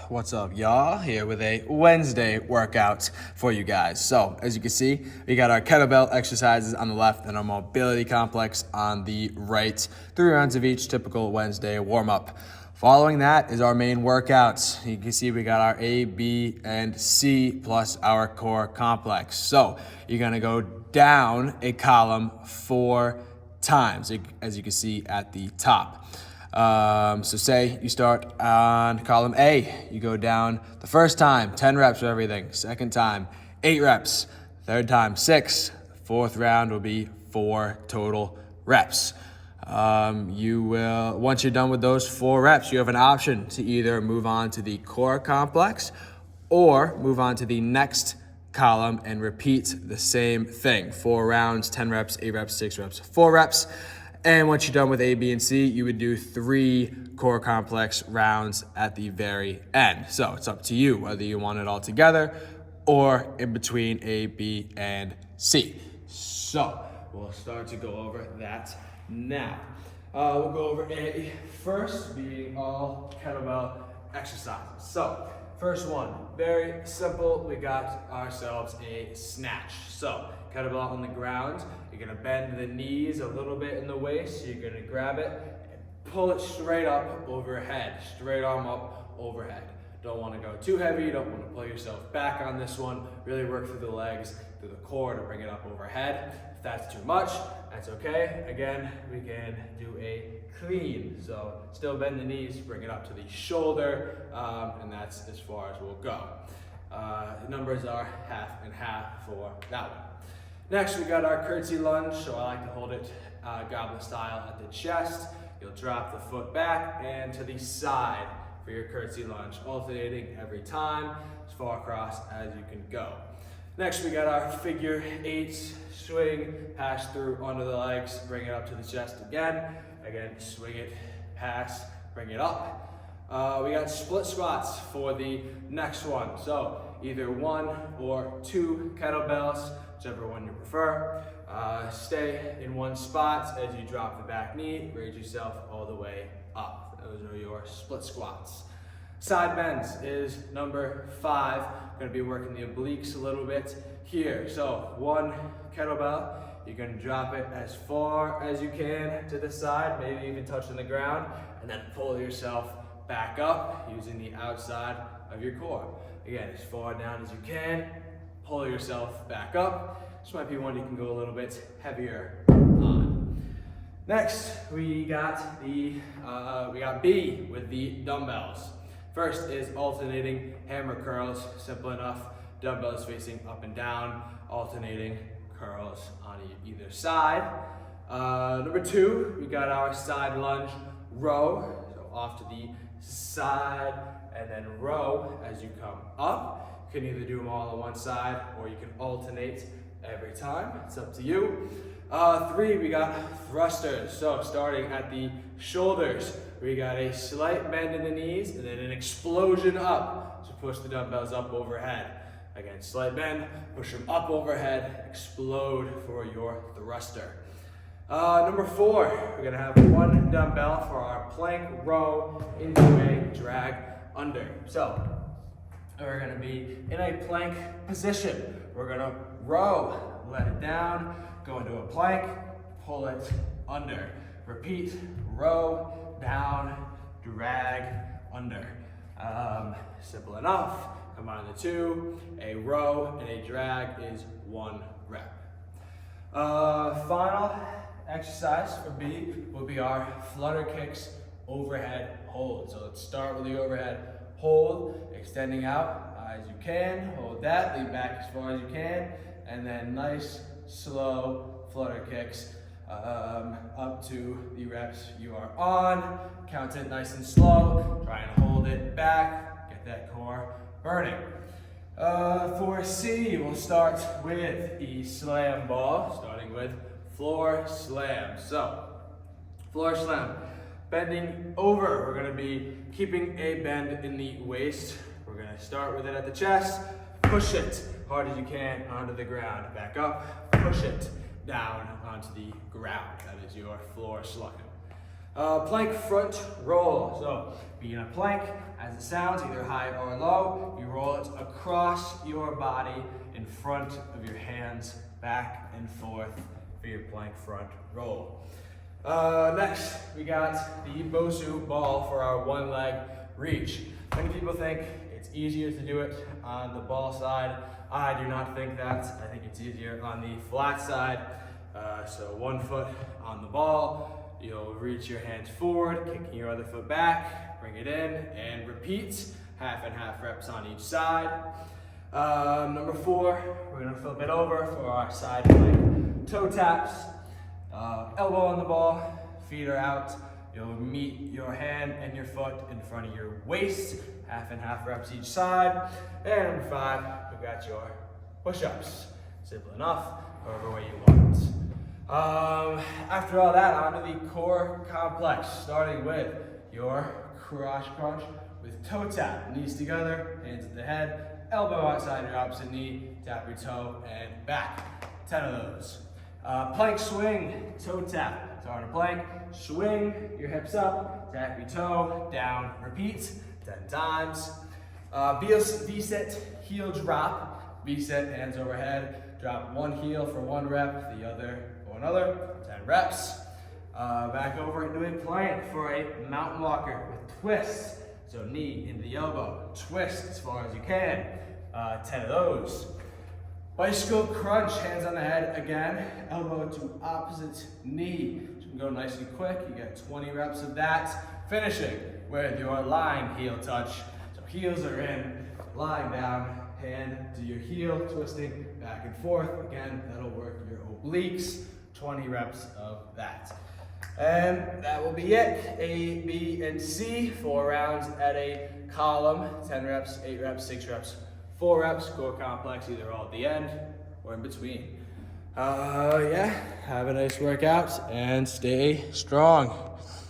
What's up, y'all? Here with a Wednesday workout for you guys. So, as you can see, we got our kettlebell exercises on the left and our mobility complex on the right. 3 rounds of each, typical Wednesday warm-up. Following that is our main workouts. You can see we got our A, B, and C plus our core complex. So, you're gonna go down a column 4 times, as you can see at the top. So say you start on column A, you go down the first time, 10 reps of everything. Second time, 8 reps. Third time, 6. Fourth round will be 4 total reps. Once you're done with those 4 reps, you have an option to either move on to the core complex or move on to the next column and repeat the same thing. 4 rounds, 10 reps, 8 reps, 6 reps, 4 reps. And once you're done with A, B, and C, you would do 3 core complex rounds at the very end. So it's up to you whether you want it all together or in between A, B, and C. So we'll start to go over that now. We'll go over A first, being all kettlebell exercises. So first one, very simple. We got ourselves a snatch. So kettlebell on the ground. You're gonna bend the knees a little bit in the waist. So you're gonna grab it and pull it straight up overhead. Straight arm up overhead. Don't wanna go too heavy. Don't wanna pull yourself back on this one. Really work through the legs, through the core to bring it up overhead. If that's too much, that's okay. Again, we can do a clean. So still bend the knees, bring it up to the shoulder, and that's as far as we'll go. The numbers are half and half for that one. Next, we got our curtsy lunge. So I like to hold it goblet style at the chest. You'll drop the foot back and to the side for your curtsy lunge, alternating every time as far across as you can go. Next, we got our figure 8 swing, pass through under the legs, bring it up to the chest again. Again, swing it, pass, bring it up. We got split squats for the next one. So either 1 or 2 kettlebells, whichever one you prefer. Stay in one spot as you drop the back knee, raise yourself all the way up. Those are your split squats. Side bends is number 5. Going to be working the obliques a little bit here. So 1 kettlebell, you're going to drop it as far as you can to the side, maybe even touching the ground, and then pull yourself back up using the outside of your core. Again, as far down as you can, pull yourself back up. This might be one you can go a little bit heavier on. Next, we got B with the dumbbells. First is alternating hammer curls, simple enough. Dumbbells facing up and down, alternating curls on either side. Number 2, we got our side lunge row. So off to the side and then row as you come up. You can either do them all on one side or you can alternate every time. It's up to you. 3, we got thrusters. So starting at the shoulders, we got a slight bend in the knees and then an explosion up to push the dumbbells up overhead. Again, slight bend, push them up overhead, explode for your thruster. Number 4, we're gonna have 1 dumbbell for our plank row into a drag under. So we're gonna be in a plank position. We're gonna row, let it down, go into a plank, pull it under. Repeat, row, down, drag, under. Simple enough. Combine the 2, a row and a drag is 1 rep. Final exercise for B will be our flutter kicks overhead hold. So let's start with the overhead hold, extending out as you can. Hold that, lean back as far as you can, and then nice, slow flutter kicks up to the reps you are on. Count it nice and slow. Try and hold it back. Get that core burning. For C, we'll start with the slam ball, starting with floor slam. So, floor slam. Bending over, we're gonna be keeping a bend in the waist. We're gonna start with it at the chest. Push it hard as you can onto the ground. Back up, push it down onto the ground. That is your floor slam. Plank front roll. So be in a plank, as it sounds, either high or low. You roll it across your body in front of your hands, back and forth for your plank front roll. Next, we got the Bosu ball for our one leg reach. Many people think it's easier to do it on the ball side. I do not think that. I think it's easier on the flat side. So 1 foot on the ball, you'll reach your hands forward, kicking your other foot back, bring it in, and repeat. Half and half reps on each side. Number 4, we're gonna flip it over for our side plank toe taps. Elbow on the ball, feet are out. You'll meet your hand and your foot in front of your waist. Half and half reps each side. And number 5, we got your push-ups. Simple enough, however way you want. After all that, onto the core complex, starting with your cross crunch with toe tap. Knees together, hands at the head, elbow outside your opposite knee, tap your toe and back. 10 of those. Plank swing, toe tap. So on a plank, swing your hips up, tap your toe, down, repeat 10 times. V-sit, heel drop. V-sit, hands overhead. Drop one heel for 1 rep, the other for another, 10 reps. Back over into a plank for a mountain walker with twists. So knee into the elbow, twist as far as you can, 10 of those. Bicycle crunch, hands on the head again, elbow to opposite knee. You can go nice and quick, you get 20 reps of that. Finishing with your lying heel touch. So heels are in, lying down, hand to your heel, twisting back and forth. Again, that'll work your obliques, 20 reps of that. And that will be it. A, B, and C, 4 rounds at a column, 10 reps, 8 reps, 6 reps, 4 reps, core complex, either all at the end or in between. Yeah, have a nice workout and stay strong.